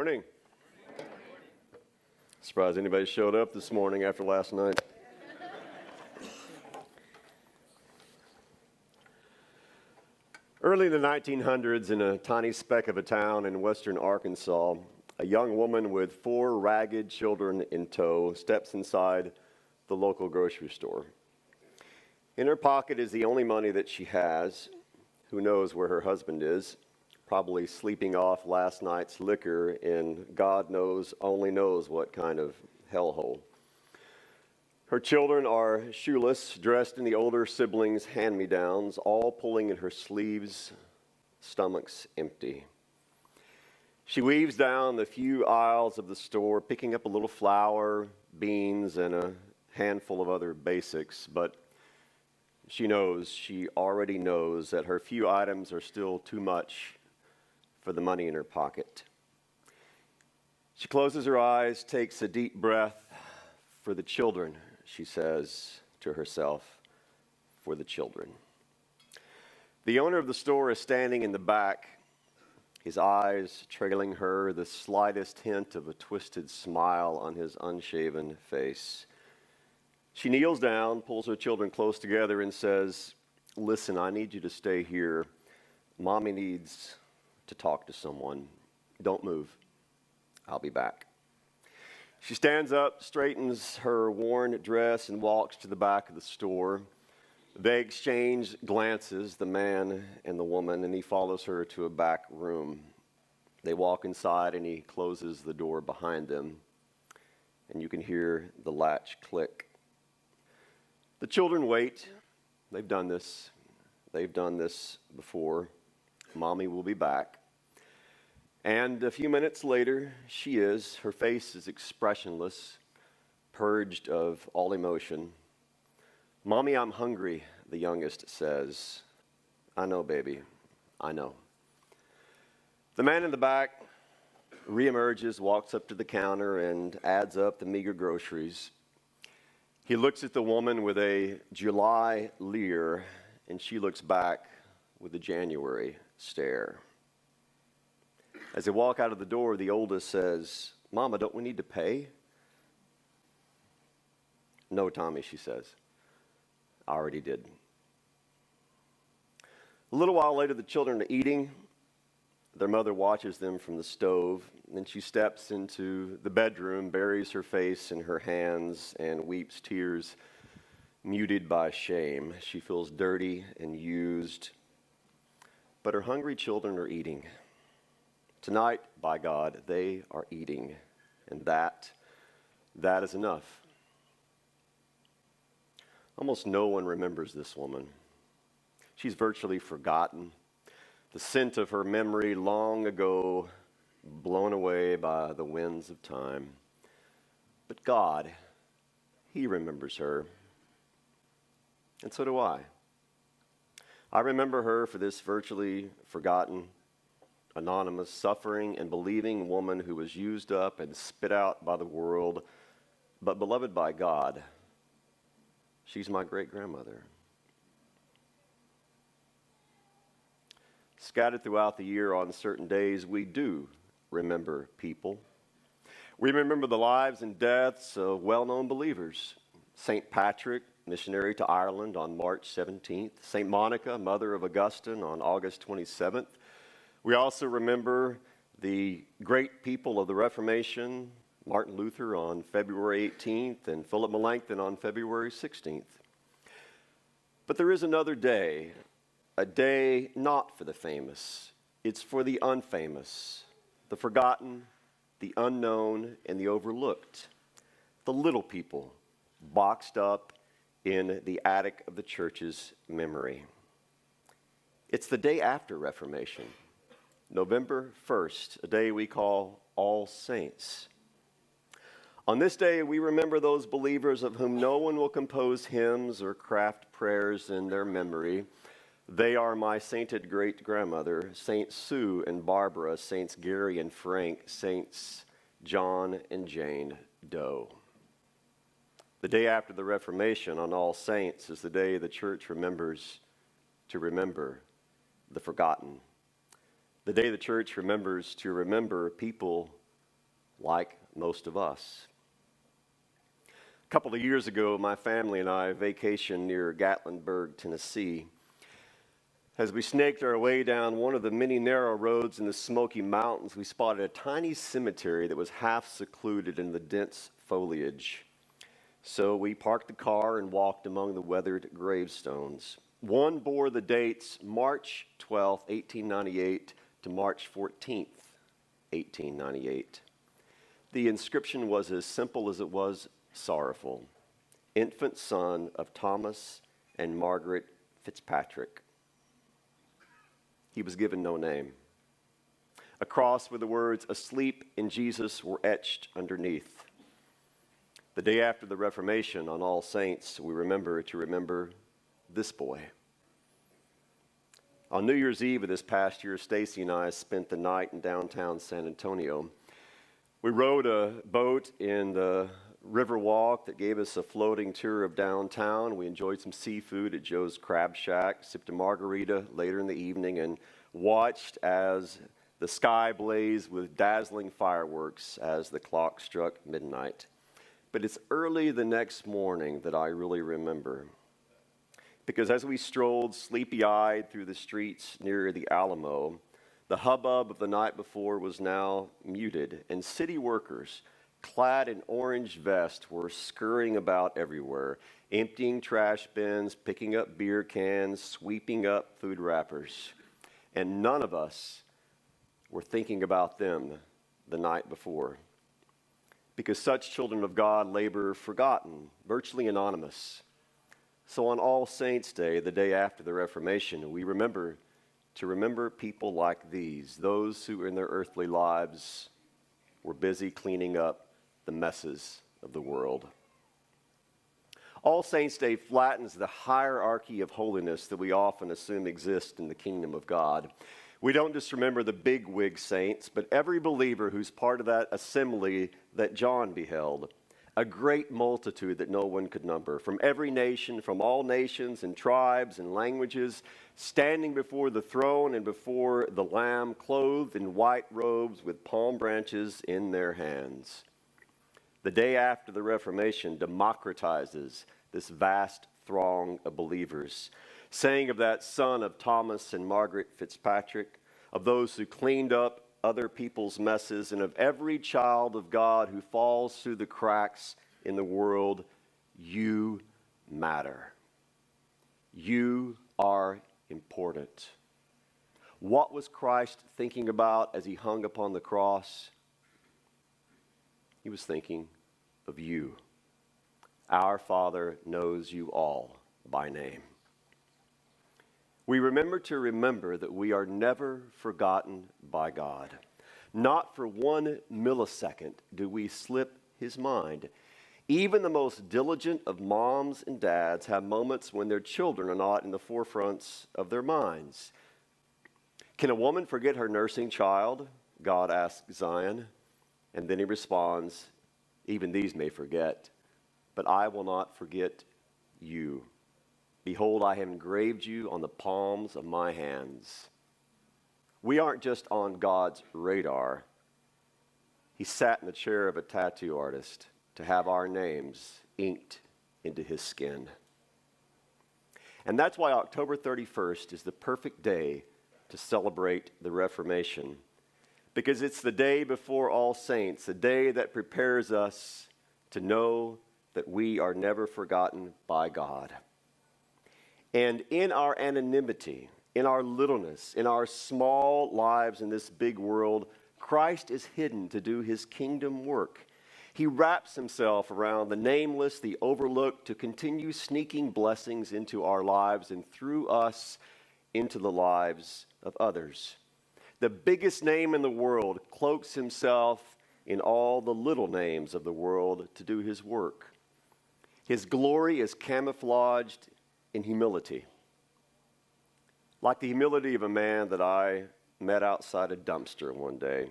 morning. Surprised anybody showed up this morning after last night. Early in the 1900s, in a tiny speck of a town in western Arkansas, a young woman with 4 ragged children in tow steps inside the local grocery store. In her pocket is the only money that she has. Who knows where her husband is? Probably sleeping off last night's liquor in God only knows what kind of hellhole. Her children are shoeless, dressed in the older siblings' hand-me-downs, all pulling in her sleeves, stomachs empty. She weaves down the few aisles of the store, picking up a little flour, beans, and a handful of other basics, but she already knows that her few items are still too much for the money in her pocket. She closes her eyes, takes a deep breath. For the children, she says to herself, for the children. The owner of the store is standing in the back, his eyes trailing her, the slightest hint of a twisted smile on his unshaven face. She kneels down, pulls her children close together, and says, "Listen, I need you to stay here. Mommy needs to talk to someone. Don't move. I'll be back." She stands up, straightens her worn dress, and walks to the back of the store. They exchange glances, the man and the woman, and he follows her to a back room. They walk inside, and he closes the door behind them, and you can hear the latch click. The children wait. They've done this. They've done this before. Mommy will be back. And a few minutes later, her face is expressionless, purged of all emotion. "Mommy, I'm hungry," the youngest says. "I know, baby, I know." The man in the back reemerges, walks up to the counter, and adds up the meager groceries. He looks at the woman with a July leer, and she looks back with a January stare. As they walk out of the door, the oldest says, "Mama, don't we need to pay?" "No, Tommy," she says. "I already did." A little while later, the children are eating. Their mother watches them from the stove. Then she steps into the bedroom, buries her face in her hands, and weeps tears muted by shame. She feels dirty and used. But her hungry children are eating. Tonight, by God, they are eating. And that is enough. Almost no one remembers this woman. She's virtually forgotten. The scent of her memory long ago blown away by the winds of time. But God, He remembers her. And so do I. I remember her for this virtually forgotten, anonymous, suffering and believing woman who was used up and spit out by the world, but beloved by God. She's my great-grandmother. Scattered throughout the year on certain days, we do remember people. We remember the lives and deaths of well-known believers. St. Patrick, missionary to Ireland, on March 17th. St. Monica, mother of Augustine, on August 27th. We also remember the great people of the Reformation, Martin Luther on February 18th and Philip Melanchthon on February 16th. But there is another day, a day not for the famous. It's for the unfamous, the forgotten, the unknown, and the overlooked. The little people boxed up in the attic of the church's memory. It's the day after Reformation. November 1st, a day we call All Saints. On this day, we remember those believers of whom no one will compose hymns or craft prayers in their memory. They are my sainted great-grandmother, Saint Sue and Barbara, Saints Gary and Frank, Saints John and Jane Doe. The day after the Reformation, on All Saints, is the day the church remembers to remember the forgotten. The day the church remembers to remember people like most of us. A couple of years ago, my family and I vacationed near Gatlinburg, Tennessee. As we snaked our way down one of the many narrow roads in the Smoky Mountains, we spotted a tiny cemetery that was half secluded in the dense foliage. So we parked the car and walked among the weathered gravestones. One bore the dates March 12, 1898 to March 14, 1898. The inscription was as simple as it was sorrowful. Infant son of Thomas and Margaret Fitzpatrick. He was given no name. A cross with the words, "Asleep in Jesus," were etched underneath. The day after the Reformation, on All Saints, we remember this boy. On New Year's Eve of this past year, Stacy and I spent the night in downtown San Antonio. We rowed a boat in the river walk that gave us a floating tour of downtown. We enjoyed some seafood at Joe's Crab Shack, sipped a margarita later in the evening, and watched as the sky blazed with dazzling fireworks as the clock struck midnight. But it's early the next morning that I really remember. Because as we strolled sleepy-eyed through the streets near the Alamo, the hubbub of the night before was now muted, and city workers, clad in orange vests, were scurrying about everywhere, emptying trash bins, picking up beer cans, sweeping up food wrappers. And none of us were thinking about them the night before. Because such children of God labor forgotten, virtually anonymous. So on All Saints' Day, the day after the Reformation, we remember people like these, those who in their earthly lives were busy cleaning up the messes of the world. All Saints' Day flattens the hierarchy of holiness that we often assume exists in the kingdom of God. We don't just remember the bigwig saints, but every believer who's part of that assembly that John beheld. A great multitude that no one could number, from every nation, from all nations and tribes and languages, standing before the throne and before the Lamb, clothed in white robes with palm branches in their hands. The day after the Reformation democratizes this vast throng of believers, saying of that son of Thomas and Margaret Fitzpatrick, of those who cleaned up other people's messes, and of every child of God who falls through the cracks in the world, you matter. You are important. What was Christ thinking about as he hung upon the cross? He was thinking of you. Our Father knows you all by name. We remember that we are never forgotten by God. Not for 1 millisecond do we slip his mind. Even the most diligent of moms and dads have moments when their children are not in the forefronts of their minds. Can a woman forget her nursing child? God asks Zion. And then he responds, even these may forget, but I will not forget you. Behold, I have engraved you on the palms of my hands. We aren't just on God's radar. He sat in the chair of a tattoo artist to have our names inked into his skin. And that's why October 31st is the perfect day to celebrate the Reformation. Because it's the day before All Saints, the day that prepares us to know that we are never forgotten by God. And in our anonymity, in our littleness, in our small lives in this big world, Christ is hidden to do his kingdom work. He wraps himself around the nameless, the overlooked, to continue sneaking blessings into our lives and through us into the lives of others. The biggest name in the world cloaks himself in all the little names of the world to do his work. His glory is camouflaged in humility. Like the humility of a man that I met outside a dumpster one day,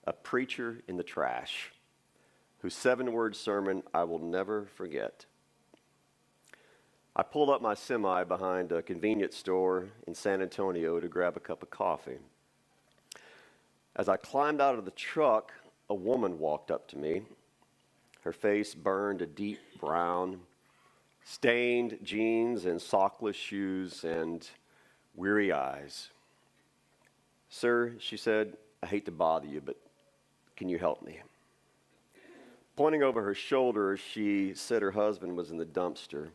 a preacher in the trash, whose 7-word sermon I will never forget. I pulled up my semi behind a convenience store in San Antonio to grab a cup of coffee. As I climbed out of the truck, a woman walked up to me. Her face burned a deep brown, stained jeans and sockless shoes and weary eyes. "Sir," she said, "I hate to bother you, but can you help me?" Pointing over her shoulder, she said her husband was in the dumpster.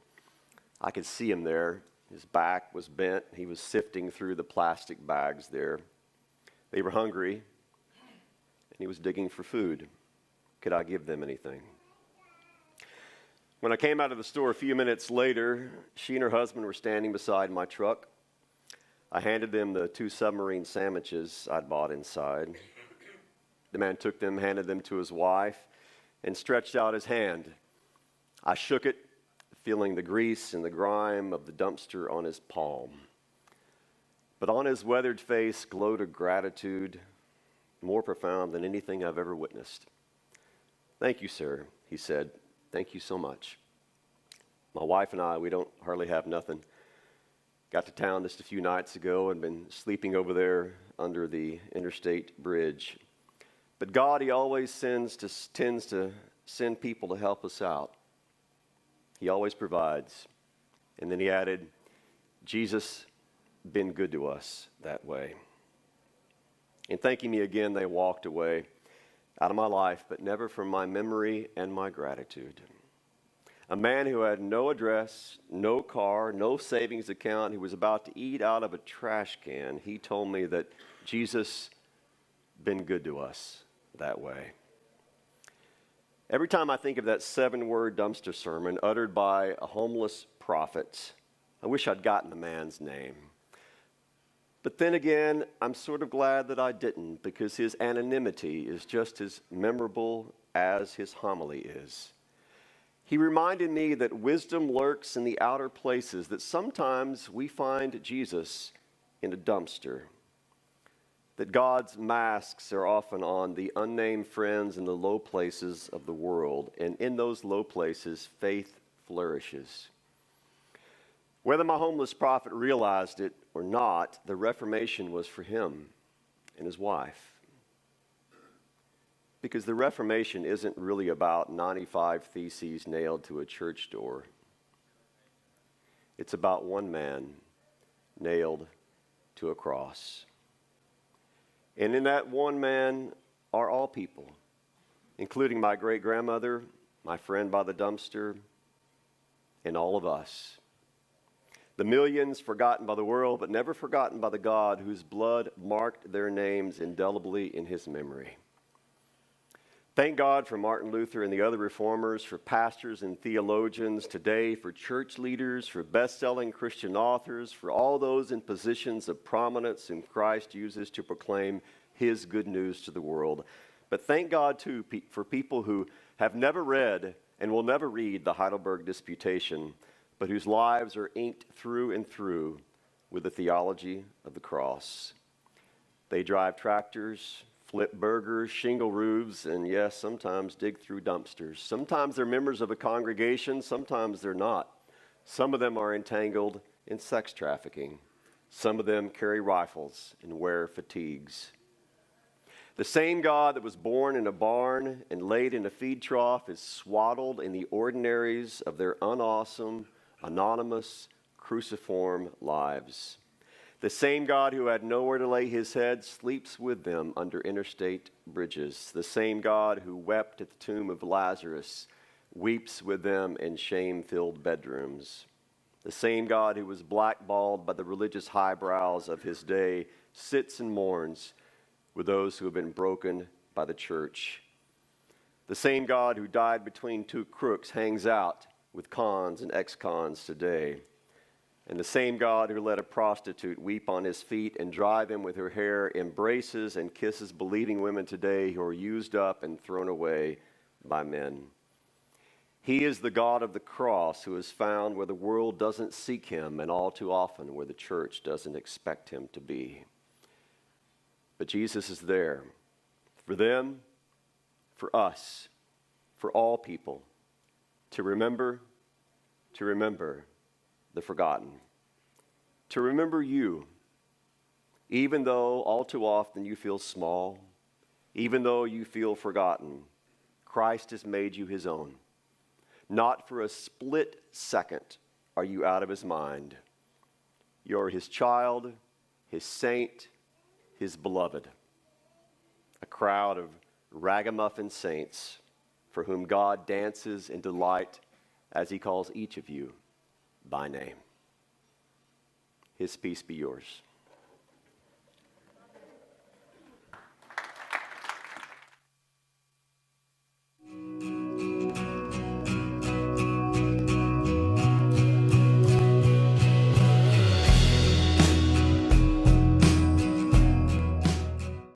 I could see him there. His back was bent. He was sifting through the plastic bags there. They were hungry, and he was digging for food. Could I give them anything? When I came out of the store a few minutes later, she and her husband were standing beside my truck. I handed them the 2 submarine sandwiches I'd bought inside. The man took them, handed them to his wife, and stretched out his hand. I shook it, feeling the grease and the grime of the dumpster on his palm. But on his weathered face glowed a gratitude more profound than anything I've ever witnessed. "Thank you, sir," he said. "Thank you so much. My wife and I, we don't hardly have nothing. Got to town just a few nights ago and been sleeping over there under the interstate bridge. But God, He always tends to send people to help us out. He always provides." And then he added, "Jesus been good to us that way." In thanking me again, they walked away out of my life, but never from my memory and my gratitude. A man who had no address, no car, no savings account, who was about to eat out of a trash can, he told me that Jesus been good to us that way. Every time I think of that 7-word dumpster sermon uttered by a homeless prophet, I wish I'd gotten the man's name. But then again, I'm sort of glad that I didn't, because his anonymity is just as memorable as his homily is. He reminded me that wisdom lurks in the outer places, that sometimes we find Jesus in a dumpster, that God's masks are often on the unnamed friends in the low places of the world, and in those low places, faith flourishes. Whether my homeless prophet realized it or not, the Reformation was for him and his wife. Because the Reformation isn't really about 95 theses nailed to a church door. It's about one man nailed to a cross. And in that one man are all people, including my great-grandmother, my friend by the dumpster, and all of us. The millions forgotten by the world, but never forgotten by the God whose blood marked their names indelibly in his memory. Thank God for Martin Luther and the other reformers, for pastors and theologians today, for church leaders, for best-selling Christian authors, for all those in positions of prominence whom Christ uses to proclaim his good news to the world. But thank God, too, for people who have never read and will never read the Heidelberg Disputation, but whose lives are inked through and through with the theology of the cross. They drive tractors, flip burgers, shingle roofs, and yes, sometimes dig through dumpsters. Sometimes they're members of a congregation, sometimes they're not. Some of them are entangled in sex trafficking. Some of them carry rifles and wear fatigues. The same God that was born in a barn and laid in a feed trough is swaddled in the ordinaries of their unawesome, anonymous, cruciform lives. The same God who had nowhere to lay his head sleeps with them under interstate bridges. The same God who wept at the tomb of Lazarus weeps with them in shame-filled bedrooms. The same God who was blackballed by the religious highbrows of his day sits and mourns with those who have been broken by the church. The same God who died between two crooks hangs out with cons and ex-cons today. And the same God who let a prostitute weep on his feet and dry them with her hair embraces and kisses believing women today who are used up and thrown away by men. He is the God of the cross who is found where the world doesn't seek him and all too often where the church doesn't expect him to be. But Jesus is there for them, for us, for all people, to remember the forgotten, to remember you, even though all too often you feel small, Even though you feel forgotten, Christ has made you his own. Not for a split second are you out of his mind. You're his child, his saint, his beloved. A crowd of ragamuffin saints for whom God dances in delight as he calls each of you by name. His peace be yours.